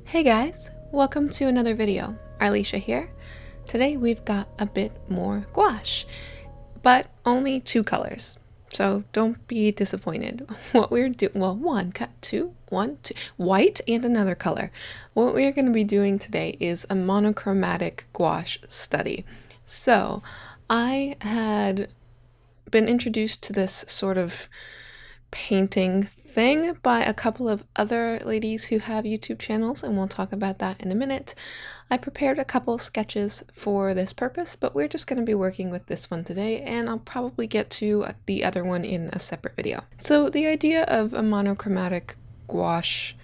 Hey guys, welcome to another video. Arleesha here. Today we've got a bit more gouache, but only two colors. So don't be disappointed. What we're doing, well, two, white and another color. What we're going to be doing today is a monochromatic gouache study. So I had been introduced to this sort of painting thing by a couple of other ladies who have YouTube channels, and we'll talk about that in a minute. I prepared a couple sketches for this purpose, but we're just going to be working with this one today, and I'll probably get to the other one in a separate video. So the idea of a monochromatic gouache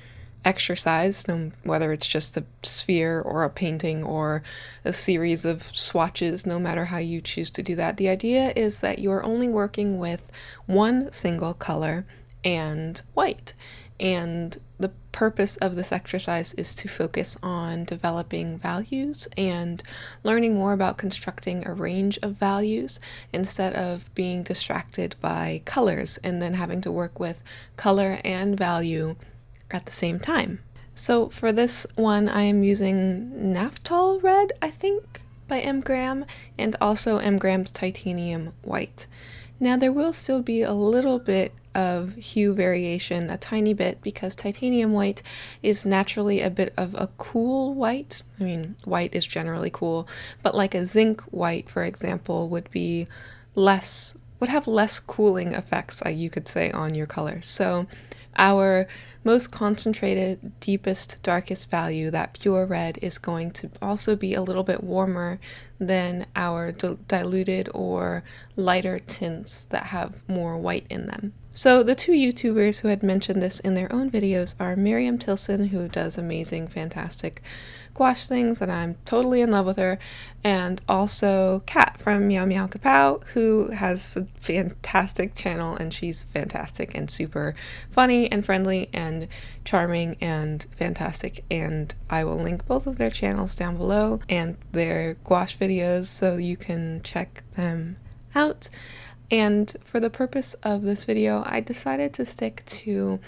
exercise, whether it's just a sphere or a painting or a series of swatches, no matter how you choose to do that, the idea is that you're only working with one single color and white. And the purpose of this exercise is to focus on developing values and learning more about constructing a range of values instead of being distracted by colors and then having to work with color and value at the same time. So for this one, I am using Naphthol Red, I think, by M. Graham, and also M. Graham's Titanium White. Now there will still be a little bit of hue variation, a tiny bit, because Titanium White is naturally a bit of a cool white. I mean, white is generally cool, but like a zinc white, for example, would have less cooling effects, you could say, on your color. So our most concentrated, deepest, darkest value, that pure red, is going to also be a little bit warmer than our diluted or lighter tints that have more white in them. So the two YouTubers who had mentioned this in their own videos are Miriam Tilson, who does amazing, fantastic gouache things, and I'm totally in love with her, and also Kat from Meow Meow Kapow, who has a fantastic channel, and she's fantastic and super funny and friendly and charming and fantastic, and I will link both of their channels down below and their gouache videos so you can check them out. And for the purpose of this video, I decided to stick to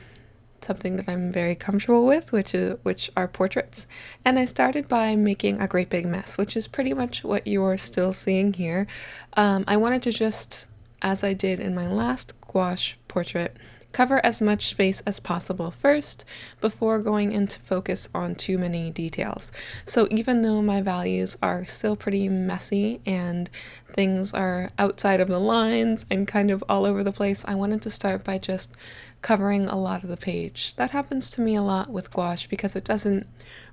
something that I'm very comfortable with, which are portraits. And I started by making a great big mess, which is pretty much what you're still seeing here. I wanted to just, as I did in my last gouache portrait, cover as much space as possible first before going into focus on too many details. So even though my values are still pretty messy and things are outside of the lines and kind of all over the place, I wanted to start by just covering a lot of the page. That happens to me a lot with gouache because it doesn't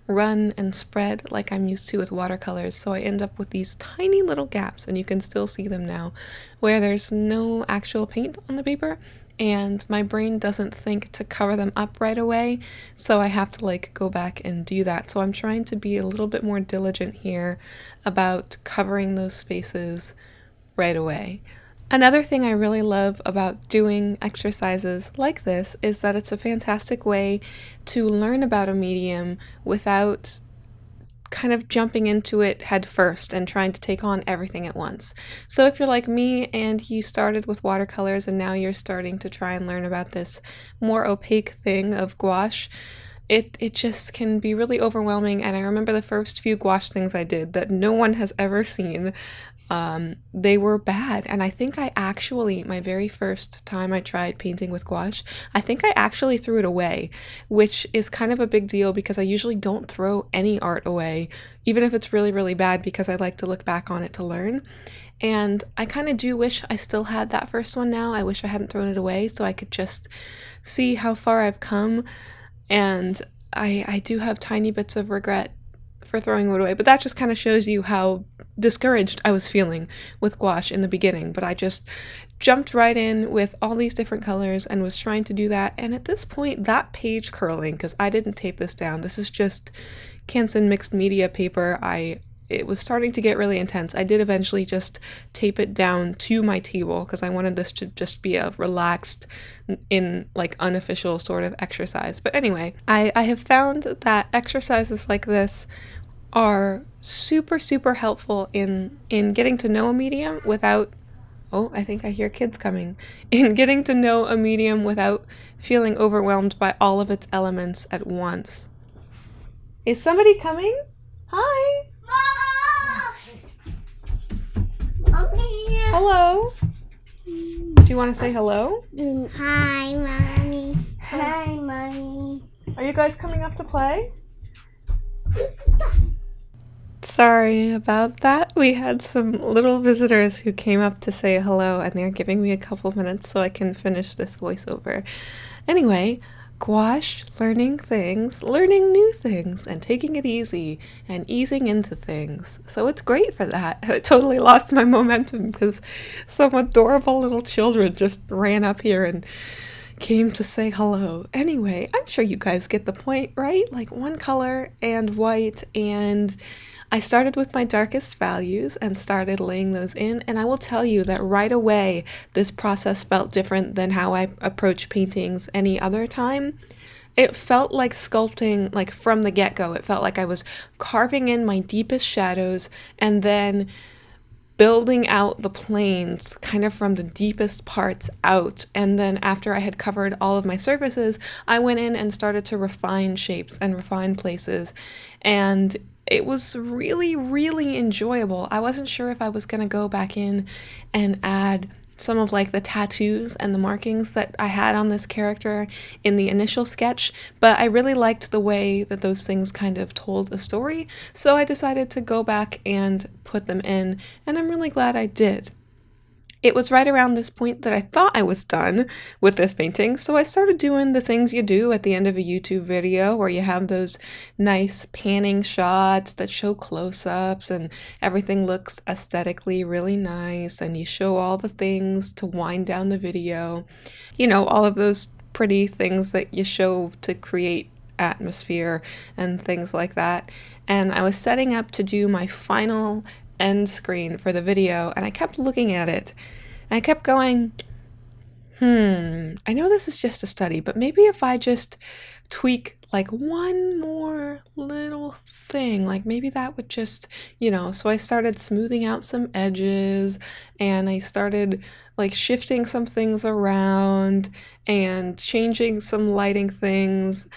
run and spread like I'm used to with watercolors, so I end up with these tiny little gaps, and you can still see them now, where there's no actual paint on the paper, and my brain doesn't think to cover them up right away, so I have to go back and do that. So I'm trying to be a little bit more diligent here about covering those spaces right away. Another thing I really love about doing exercises like this is that it's a fantastic way to learn about a medium without kind of jumping into it head first and trying to take on everything at once. So if you're like me and you started with watercolors and now you're starting to try and learn about this more opaque thing of gouache, it just can be really overwhelming. And I remember the first few gouache things I did that no one has ever seen, they were bad. And I think my very first time I tried painting with gouache, I think I actually threw it away, which is kind of a big deal because I usually don't throw any art away, even if it's really, really bad, because I like to look back on it to learn. And I kind of do wish I still had that first one now. I wish I hadn't thrown it away so I could just see how far I've come. And I do have tiny bits of regret for throwing it away, but that just kind of shows you how discouraged I was feeling with gouache in the beginning. But I just jumped right in with all these different colors and was trying to do that. And at this point, that page curling, because I didn't tape this down, this is just Canson mixed media paper, it was starting to get really intense. I did eventually just tape it down to my table because I wanted this to just be a relaxed, unofficial sort of exercise. But anyway, I have found that exercises like this are super, super helpful in getting to know a medium without, oh, I think I hear kids coming, in getting to know a medium without feeling overwhelmed by all of its elements at once. Is somebody coming? Hi. Mommy. Hello. Do you want to say hello? Hi, Mommy. Hi, Mommy. Are you guys coming up to play? Sorry about that. We had some little visitors who came up to say hello, and they're giving me a couple minutes so I can finish this voiceover. Anyway, gouache, learning things, learning new things, and taking it easy, and easing into things. So it's great for that. I totally lost my momentum because some adorable little children just ran up here and came to say hello. Anyway, I'm sure you guys get the point, right? Like one color and white, and I started with my darkest values and started laying those in, and I will tell you that right away this process felt different than how I approach paintings any other time. It felt like sculpting, like from the get-go. It felt like I was carving in my deepest shadows and then building out the planes kind of from the deepest parts out. And then after I had covered all of my surfaces, I went in and started to refine shapes and refine places. And it was really, really enjoyable. I wasn't sure if I was going to go back in and add some of like the tattoos and the markings that I had on this character in the initial sketch, but I really liked the way that those things kind of told a story, so I decided to go back and put them in, and I'm really glad I did. It was right around this point that I thought I was done with this painting, so I started doing the things you do at the end of a YouTube video where you have those nice panning shots that show close-ups and everything looks aesthetically really nice, and you show all the things to wind down the video. You know, all of those pretty things that you show to create atmosphere and things like that. And I was setting up to do my final end screen for the video, and I kept looking at it and I kept going, I know this is just a study, but maybe if I just tweak like one more little thing, like maybe that would just, so I started smoothing out some edges, and I started like shifting some things around and changing some lighting things.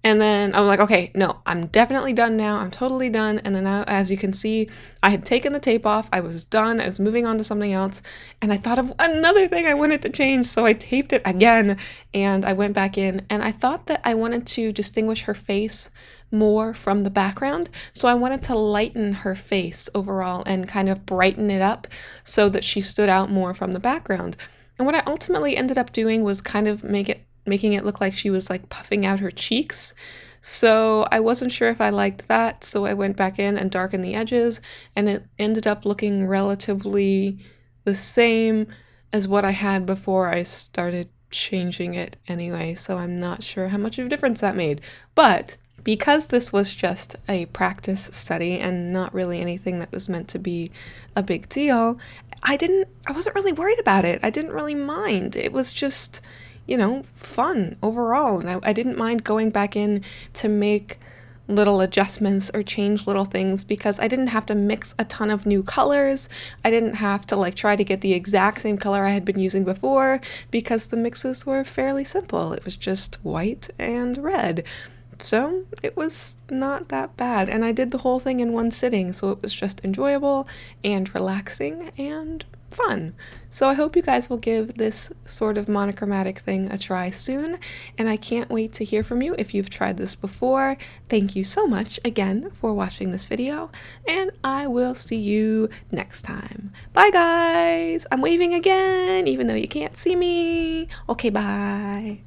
And then I'm like, okay, no, I'm definitely done now. I'm totally done. And then as you can see, I had taken the tape off. I was done. I was moving on to something else. And I thought of another thing I wanted to change. So I taped it again and I went back in, and I thought that I wanted to distinguish her face more from the background. So I wanted to lighten her face overall and kind of brighten it up so that she stood out more from the background. And what I ultimately ended up doing was kind of making it look like she was like puffing out her cheeks. So I wasn't sure if I liked that, so I went back in and darkened the edges, and it ended up looking relatively the same as what I had before I started changing it anyway, so I'm not sure how much of a difference that made. But because this was just a practice study and not really anything that was meant to be a big deal, I wasn't really worried about it. I didn't really mind. It was just, fun overall. And I didn't mind going back in to make little adjustments or change little things because I didn't have to mix a ton of new colors. I didn't have to like try to get the exact same color I had been using before because the mixes were fairly simple. It was just white and red. So it was not that bad. And I did the whole thing in one sitting, so it was just enjoyable and relaxing and fun. So I hope you guys will give this sort of monochromatic thing a try soon, and I can't wait to hear from you if you've tried this before. Thank you so much again for watching this video, and I will see you next time. Bye guys! I'm waving again, even though you can't see me. Okay, bye.